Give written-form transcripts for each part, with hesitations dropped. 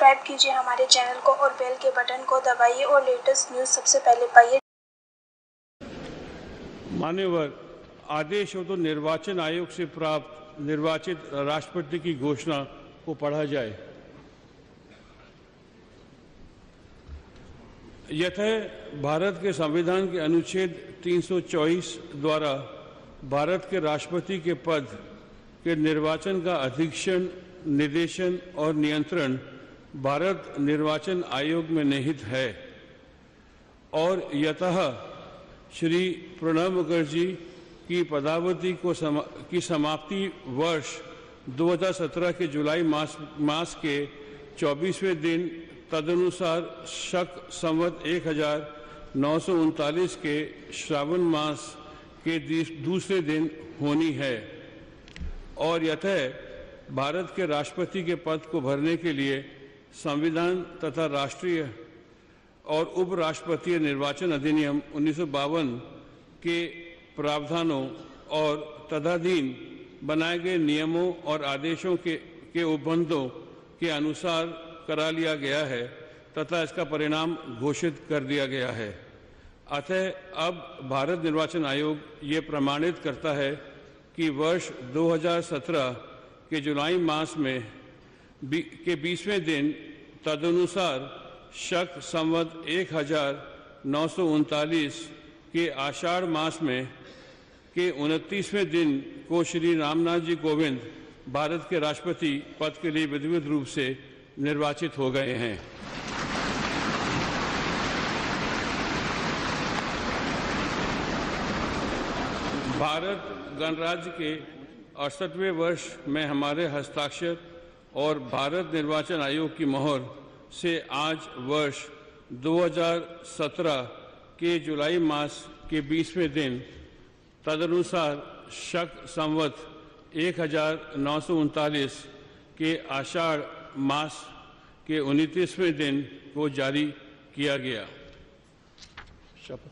Subscribe कीजिए हमारे channel को और बेल के बटन को दबाइए और लेटेस्ट न्यूज़ सबसे पहले पाइए। मान्यवर, आदेश हो तो निर्वाचन आयोग से प्राप्त निर्वाचित राष्ट्रपति की घोषणा को पढ़ा जाए। यतः भारत के संविधान के अनुच्छेद 324 द्वारा भारत के राष्ट्रपति के पद के निर्वाचन का अधीक्षण, निर्देशन और नियंत्रण भारत निर्वाचन आयोग में निहित है और यतः श्री प्रणब मुखर्जी की पदावधि की समाप्ति वर्ष 2017 के जुलाई मास के 24वें दिन तदनुसार शक संवत 1939 के श्रावण मास के दूसरे दिन होनी है और यतः भारत के राष्ट्रपति के पद को भरने के लिए संविधान तथा राष्ट्रीय और उपराष्ट्रपतीय निर्वाचन अधिनियम 1952 के प्रावधानों और तदधीन बनाए गए नियमों और आदेशों के उपबंधों के अनुसार करा लिया गया है तथा इसका परिणाम घोषित कर दिया गया है। अतः अब भारत निर्वाचन आयोग ये प्रमाणित करता है कि वर्ष 2017 के जुलाई मास में के 20वें दिन तदनुसार शक संवत 1939 के आषाढ़ मास में के 29वें दिन को श्री रामनाथ जी कोविंद भारत के राष्ट्रपति पद के लिए विधिवत रूप से निर्वाचित हो गए हैं। भारत गणराज्य के 68वें वर्ष में हमारे हस्ताक्षर और भारत निर्वाचन आयोग की मोहर से आज वर्ष 2017 के जुलाई मास के 20वें दिन तदनुसार शक संवत 1939 के आषाढ़ मास के 29वें दिन को जारी किया गया। शपथ।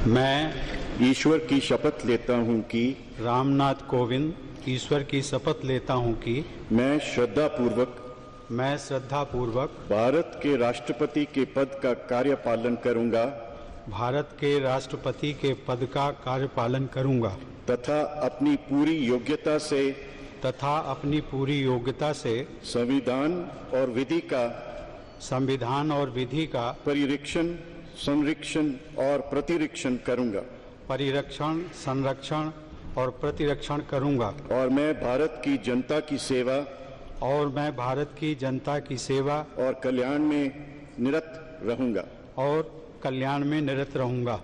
मैं ईश्वर की शपथ लेता हूं कि रामनाथ कोविंद ईश्वर की शपथ लेता हूं कि मैं श्रद्धापूर्वक भारत के राष्ट्रपति के पद का कार्यपालन करूंगा तथा अपनी पूरी योग्यता से संविधान और विधि का परिरक्षण, संरक्षण और प्रतिरक्षण करूंगा और मैं भारत की जनता की सेवा और कल्याण में निरत रहूंगा।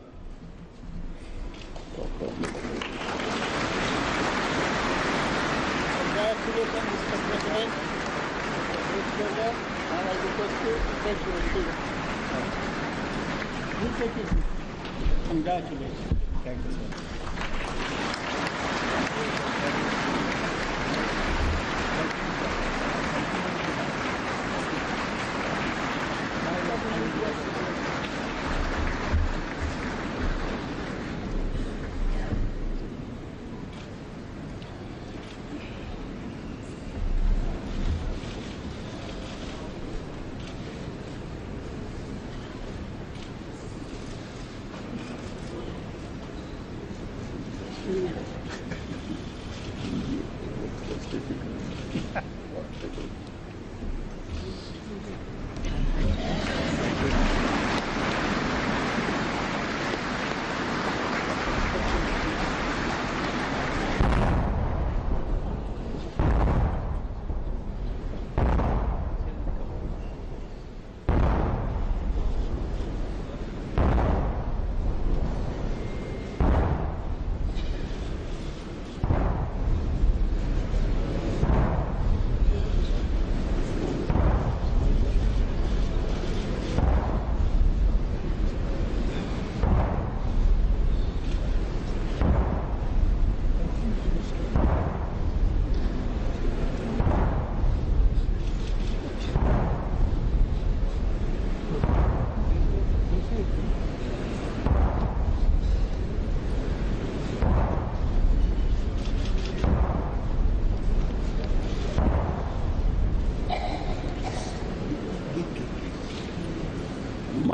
Congratulations. Thank you, sir.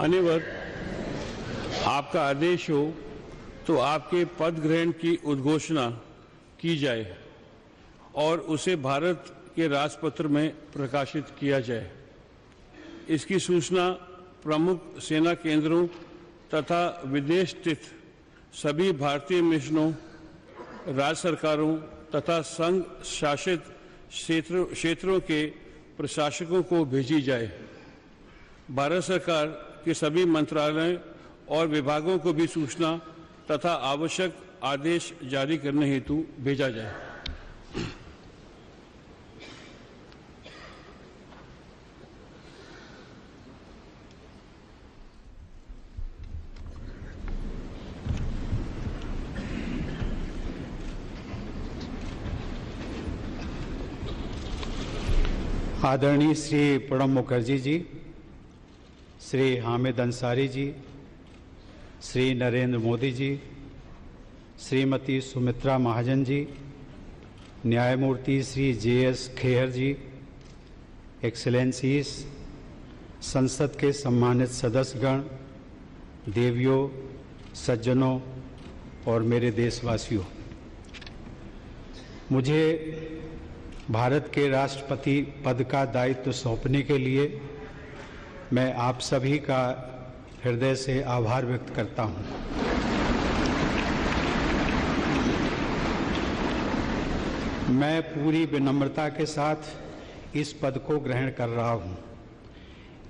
मान्यवर, आपका आदेश हो तो आपके पद ग्रहण की उद्घोषणा की जाए और उसे भारत के राजपत्र में प्रकाशित किया जाए। इसकी सूचना प्रमुख सेना केंद्रों तथा विदेश स्थित सभी भारतीय मिशनों, राज्य सरकारों तथा संघ शासित क्षेत्रों के प्रशासकों को भेजी जाए। भारत सरकार के सभी मंत्रालयों और विभागों को भी सूचना तथा आवश्यक आदेश जारी करने हेतु भेजा जाए। आदरणीय श्री प्रणब मुखर्जी जी, श्री हामिद अंसारी जी, श्री नरेंद्र मोदी जी, श्रीमती सुमित्रा महाजन जी, न्यायमूर्ति श्री JS खेहर जी, एक्सेलेंसीज, संसद के सम्मानित सदस्यगण, देवियों, सज्जनों और मेरे देशवासियों, मुझे भारत के राष्ट्रपति पद का दायित्व सौंपने के लिए मैं आप सभी का हृदय से आभार व्यक्त करता हूं। मैं पूरी विनम्रता के साथ इस पद को ग्रहण कर रहा हूं।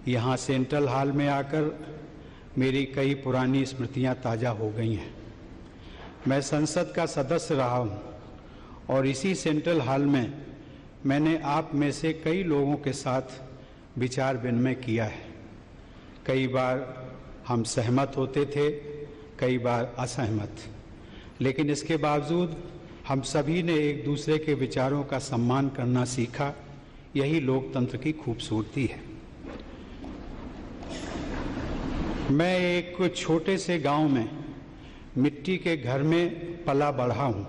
यहां सेंट्रल हॉल में आकर मेरी कई पुरानी स्मृतियां ताज़ा हो गई हैं। मैं संसद का सदस्य रहा हूं और इसी सेंट्रल हॉल में मैंने आप में से कई लोगों के साथ विचार विनिमय किया है। कई बार हम सहमत होते थे, कई बार असहमत, लेकिन इसके बावजूद हम सभी ने एक दूसरे के विचारों का सम्मान करना सीखा। यही लोकतंत्र की खूबसूरती है। मैं एक छोटे से गांव में मिट्टी के घर में पला बढ़ा हूं।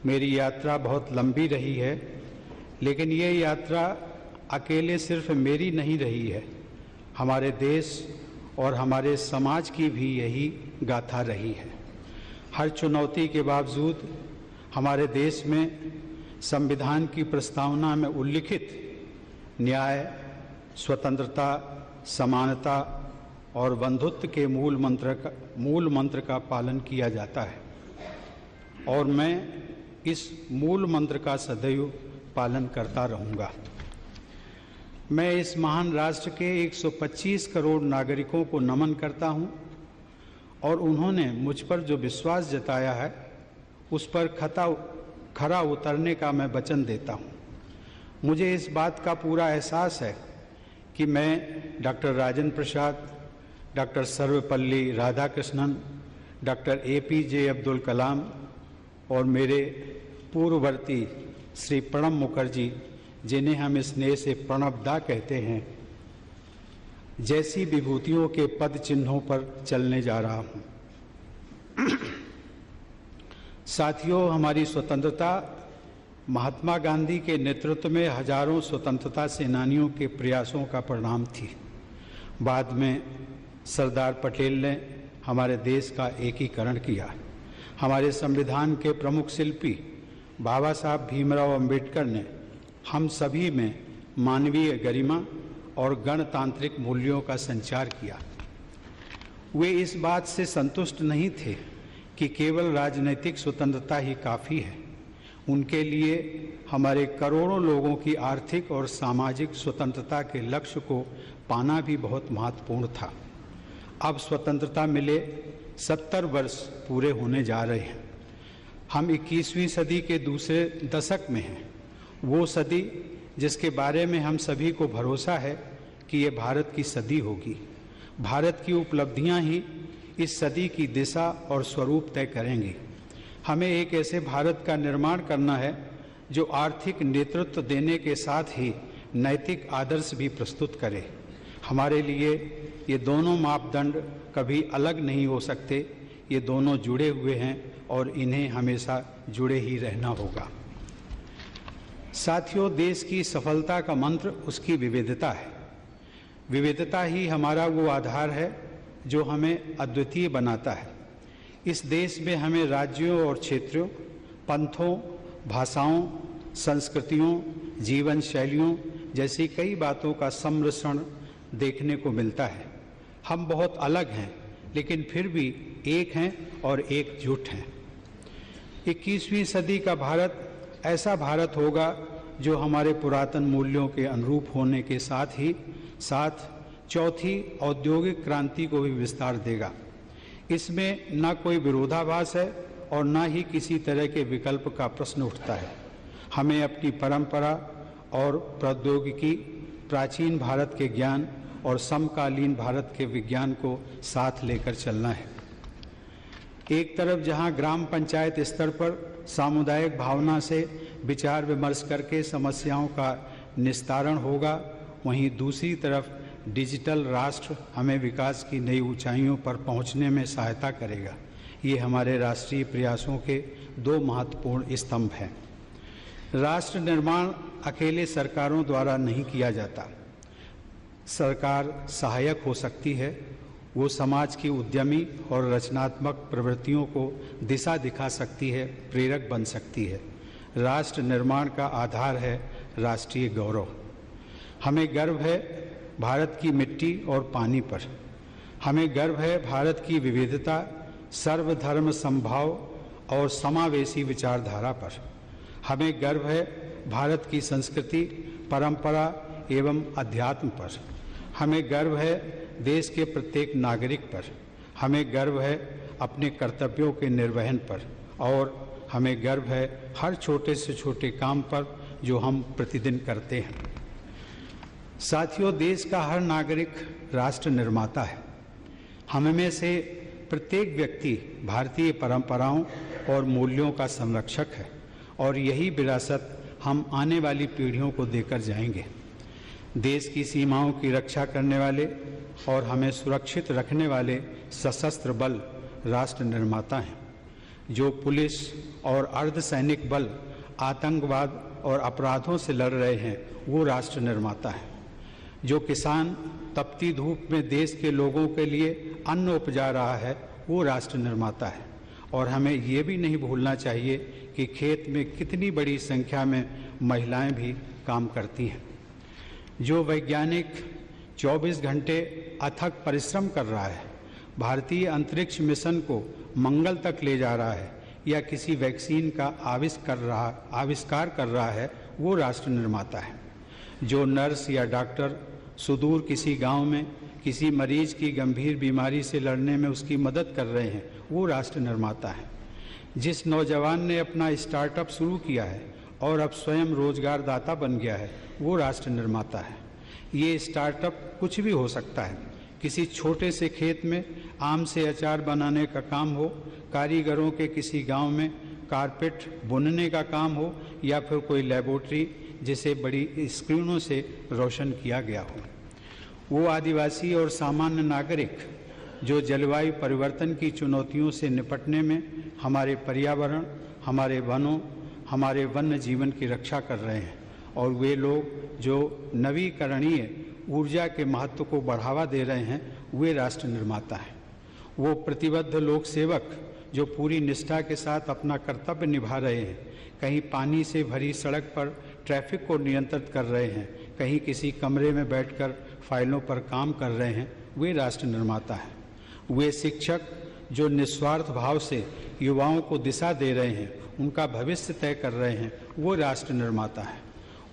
मेरी यात्रा बहुत लंबी रही है, लेकिन ये यात्रा अकेले सिर्फ मेरी नहीं रही है। हमारे देश और हमारे समाज की भी यही गाथा रही है। हर चुनौती के बावजूद हमारे देश में संविधान की प्रस्तावना में उल्लिखित न्याय, स्वतंत्रता, समानता और बंधुत्व के मूल मंत्र का पालन किया जाता है और मैं इस मूल मंत्र का सदैव पालन करता रहूंगा। मैं इस महान राष्ट्र के 125 करोड़ नागरिकों को नमन करता हूं और उन्होंने मुझ पर जो विश्वास जताया है उस पर खरा उतरने का मैं वचन देता हूं। मुझे इस बात का पूरा एहसास है कि मैं doctor Rajendra Prasad, doctor Sarvepalli Radhakrishnan, doctor APJ Abdul Kalam और मेरे पूर्ववर्ती श्री प्रणब मुखर्जी, जिन्हें हम स्नेह से प्रणब दा कहते हैं, जैसी विभूतियों के पद चिन्हों पर चलने जा रहा हूं। साथियों, हमारी स्वतंत्रता महात्मा गांधी के नेतृत्व में हजारों स्वतंत्रता सेनानियों के प्रयासों का परिणाम थी। बाद में सरदार पटेल ने हमारे देश का एकीकरण किया। हमारे संविधान के प्रमुख शिल्पी बाबा साहब भीमराव अंबेडकर ने हम सभी में मानवीय गरिमा और गणतांत्रिक मूल्यों का संचार किया। वे इस बात से संतुष्ट नहीं थे कि केवल राजनीतिक स्वतंत्रता ही काफ़ी है। उनके लिए हमारे करोड़ों लोगों की आर्थिक और सामाजिक स्वतंत्रता के लक्ष्य को पाना भी बहुत महत्वपूर्ण था। अब स्वतंत्रता मिले 70 वर्ष पूरे होने जा रहे हैं। हम 21वीं सदी के दूसरे दशक में हैं, वो सदी जिसके बारे में हम सभी को भरोसा है कि ये भारत की सदी होगी। भारत की उपलब्धियां ही इस सदी की दिशा और स्वरूप तय करेंगी। हमें एक ऐसे भारत का निर्माण करना है जो आर्थिक नेतृत्व देने के साथ ही नैतिक आदर्श भी प्रस्तुत करे। हमारे लिए ये दोनों मापदंड कभी अलग नहीं हो सकते। ये दोनों जुड़े हुए हैं और इन्हें हमेशा जुड़े ही रहना होगा। साथियों, देश की सफलता का मंत्र उसकी विविधता है। विविधता ही हमारा वो आधार है जो हमें अद्वितीय बनाता है। इस देश में हमें राज्यों और क्षेत्रों, पंथों, भाषाओं, संस्कृतियों, जीवन शैलियों जैसी कई बातों का सम्मिश्रण देखने को मिलता है। हम बहुत अलग हैं, लेकिन फिर भी एक हैं और एकजुट हैं। 21वीं सदी का भारत ऐसा भारत होगा जो हमारे पुरातन मूल्यों के अनुरूप होने के साथ चौथी औद्योगिक क्रांति को भी विस्तार देगा। इसमें न कोई विरोधाभास है और न ही किसी तरह के विकल्प का प्रश्न उठता है। हमें अपनी परंपरा और प्रौद्योगिकी, प्राचीन भारत के ज्ञान और समकालीन भारत के विज्ञान को साथ लेकर चलना है। एक तरफ जहां ग्राम पंचायत स्तर पर सामुदायिक भावना से विचार विमर्श करके समस्याओं का निस्तारण होगा, वहीं दूसरी तरफ डिजिटल राष्ट्र हमें विकास की नई ऊंचाइयों पर पहुंचने में सहायता करेगा। ये हमारे राष्ट्रीय प्रयासों के दो महत्वपूर्ण स्तंभ हैं। राष्ट्र निर्माण अकेले सरकारों द्वारा नहीं किया जाता। सरकार सहायक हो सकती है, वो समाज की उद्यमी और रचनात्मक प्रवृत्तियों को दिशा दिखा सकती है, प्रेरक बन सकती है। राष्ट्र निर्माण का आधार है राष्ट्रीय गौरव। हमें गर्व है भारत की मिट्टी और पानी पर। हमें गर्व है भारत की विविधता, सर्वधर्म समभाव और समावेशी विचारधारा पर। हमें गर्व है भारत की संस्कृति, परंपरा एवं अध्यात्म पर। हमें गर्व है देश के प्रत्येक नागरिक पर। हमें गर्व है अपने कर्तव्यों के निर्वहन पर और हमें गर्व है हर छोटे से छोटे काम पर जो हम प्रतिदिन करते हैं। साथियों, देश का हर नागरिक राष्ट्र निर्माता है। हमें से प्रत्येक व्यक्ति भारतीय परंपराओं और मूल्यों का संरक्षक है और यही विरासत हम आने वाली पीढ़ियों को देकर जाएंगे। देश की सीमाओं की रक्षा करने वाले और हमें सुरक्षित रखने वाले सशस्त्र बल राष्ट्र निर्माता हैं। जो पुलिस और अर्धसैनिक बल आतंकवाद और अपराधों से लड़ रहे हैं, वो राष्ट्र निर्माता हैं। जो किसान तपती धूप में देश के लोगों के लिए अन्न उपजा रहा है, वो राष्ट्र निर्माता है। और हमें ये भी नहीं भूलना चाहिए कि खेत में कितनी बड़ी संख्या में महिलाएं भी काम करती हैं। जो वैज्ञानिक 24 घंटे अथक परिश्रम कर रहा है, भारतीय अंतरिक्ष मिशन को मंगल तक ले जा रहा है या किसी वैक्सीन का आविष्कार कर रहा है, वो राष्ट्र निर्माता है। जो नर्स या डॉक्टर सुदूर किसी गांव में किसी मरीज की गंभीर बीमारी से लड़ने में उसकी मदद कर रहे हैं, वो राष्ट्र निर्माता है। जिस नौजवान ने अपना स्टार्टअप शुरू किया है और अब स्वयं रोजगार दाता बन गया है, वो राष्ट्र निर्माता है। ये स्टार्टअप कुछ भी हो सकता है। किसी छोटे से खेत में आम से अचार बनाने का काम हो, कारीगरों के किसी गांव में कारपेट बुनने का काम हो या फिर कोई लेबोरेटरी जिसे बड़ी स्क्रीनों से रोशन किया गया हो। वो आदिवासी और सामान्य नागरिक जो जलवायु परिवर्तन की चुनौतियों से निपटने में हमारे पर्यावरण, हमारे वनों, हमारे वन्य जीवन की रक्षा कर रहे हैं। और वे लोग जो नवीकरणीय ऊर्जा के महत्व को बढ़ावा दे रहे हैं, वे राष्ट्र निर्माता हैं। वो प्रतिबद्ध लोक सेवक जो पूरी निष्ठा के साथ अपना कर्तव्य निभा रहे हैं, कहीं पानी से भरी सड़क पर ट्रैफिक को नियंत्रित कर रहे हैं, कहीं किसी कमरे में बैठकर फाइलों पर काम कर रहे हैं, वे राष्ट्र निर्माता हैं। वे शिक्षक जो निस्वार्थ भाव से युवाओं को दिशा दे रहे हैं, उनका भविष्य तय कर रहे हैं, वो राष्ट्र निर्माता हैं।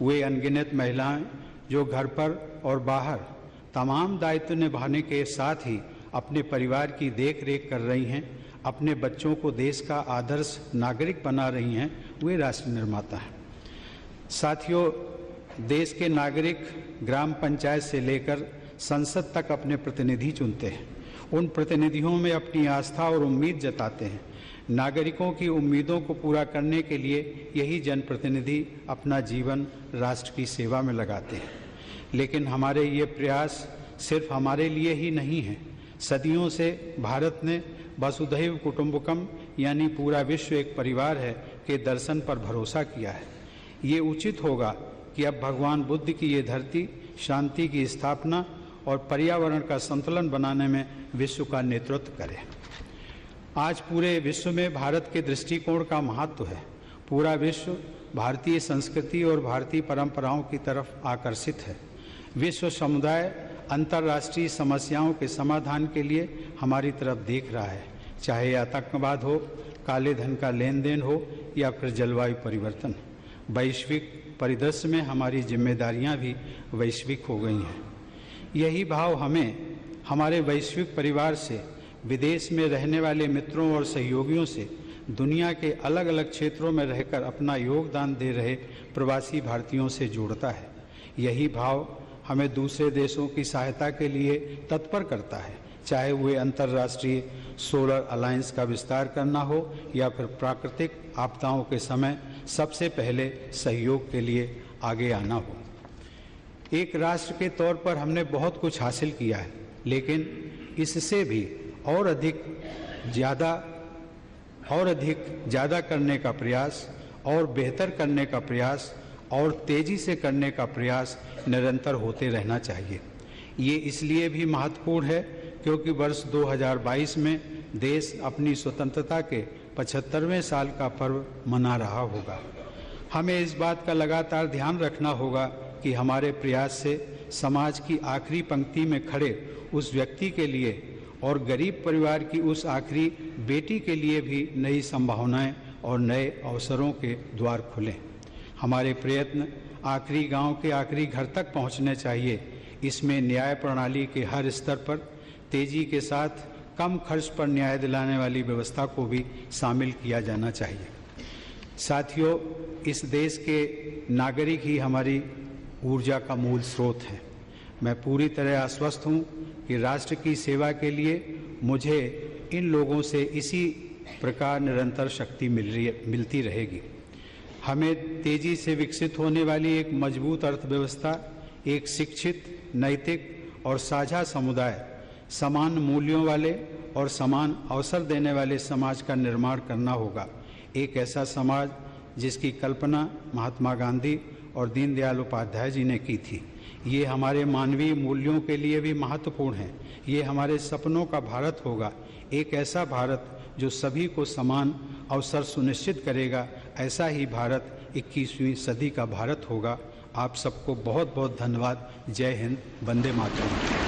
वे अनगिनत महिलाएं जो घर पर और बाहर तमाम दायित्व निभाने के साथ ही अपने परिवार की देख रेख कर रही हैं, अपने बच्चों को देश का आदर्श नागरिक बना रही हैं, वे राष्ट्र निर्माता हैं। साथियों, देश के नागरिक ग्राम पंचायत से लेकर संसद तक अपने प्रतिनिधि चुनते हैं। उन प्रतिनिधियों में अपनी आस्था और उम्मीद जताते हैं। नागरिकों की उम्मीदों को पूरा करने के लिए यही जनप्रतिनिधि अपना जीवन राष्ट्र की सेवा में लगाते हैं। लेकिन हमारे ये प्रयास सिर्फ हमारे लिए ही नहीं है। सदियों से भारत ने वसुधैव कुटुंबकम यानी पूरा विश्व एक परिवार है के दर्शन पर भरोसा किया है। ये उचित होगा कि अब भगवान बुद्ध की ये धरती शांति की स्थापना और पर्यावरण का संतुलन बनाने में विश्व का नेतृत्व करे। आज पूरे विश्व में भारत के दृष्टिकोण का महत्व है। पूरा विश्व भारतीय संस्कृति और भारतीय परंपराओं की तरफ आकर्षित है। विश्व समुदाय अंतर्राष्ट्रीय समस्याओं के समाधान के लिए हमारी तरफ देख रहा है, चाहे आतंकवाद हो, काले धन का लेन देन हो या फिर जलवायु परिवर्तन। वैश्विक परिदृश्य में हमारी जिम्मेदारियां भी वैश्विक हो गई हैं। यही भाव हमें हमारे वैश्विक परिवार से, विदेश में रहने वाले मित्रों और सहयोगियों से, दुनिया के अलग अलग क्षेत्रों में रहकर अपना योगदान दे रहे प्रवासी भारतीयों से जोड़ता है। यही भाव हमें दूसरे देशों की सहायता के लिए तत्पर करता है, चाहे वे अंतर्राष्ट्रीय सोलर अलायंस का विस्तार करना हो या फिर प्राकृतिक आपदाओं के समय सबसे पहले सहयोग के लिए आगे आना हो। एक राष्ट्र के तौर पर हमने बहुत कुछ हासिल किया है, लेकिन इससे भी और अधिक ज़्यादा करने का प्रयास और बेहतर करने का प्रयास और तेज़ी से करने का प्रयास निरंतर होते रहना चाहिए। ये इसलिए भी महत्वपूर्ण है क्योंकि वर्ष 2022 में देश अपनी स्वतंत्रता के 75वें साल का पर्व मना रहा होगा। हमें इस बात का लगातार ध्यान रखना होगा कि हमारे प्रयास से समाज की आखिरी पंक्ति में खड़े उस व्यक्ति के लिए और गरीब परिवार की उस आखिरी बेटी के लिए भी नई संभावनाएं और नए अवसरों के द्वार खुलें। हमारे प्रयत्न आखिरी गांव के आखिरी घर तक पहुंचने चाहिए। इसमें न्याय प्रणाली के हर स्तर पर तेजी के साथ कम खर्च पर न्याय दिलाने वाली व्यवस्था को भी शामिल किया जाना चाहिए। साथियों, इस देश के नागरिक ही हमारी ऊर्जा का मूल स्रोत हैं। मैं पूरी तरह आश्वस्त हूँ कि राष्ट्र की सेवा के लिए मुझे इन लोगों से इसी प्रकार निरंतर शक्ति मिलती रहेगी। हमें तेजी से विकसित होने वाली एक मजबूत अर्थव्यवस्था, एक शिक्षित, नैतिक और साझा समुदाय, समान मूल्यों वाले और समान अवसर देने वाले समाज का निर्माण करना होगा। एक ऐसा समाज जिसकी कल्पना महात्मा गांधी और दीनदयाल उपाध्याय जी ने की थी। ये हमारे मानवीय मूल्यों के लिए भी महत्वपूर्ण है। ये हमारे सपनों का भारत होगा, एक ऐसा भारत जो सभी को समान अवसर सुनिश्चित करेगा। ऐसा ही भारत 21वीं सदी का भारत होगा। आप सबको बहुत बहुत धन्यवाद। जय हिंद, वंदे मातरम।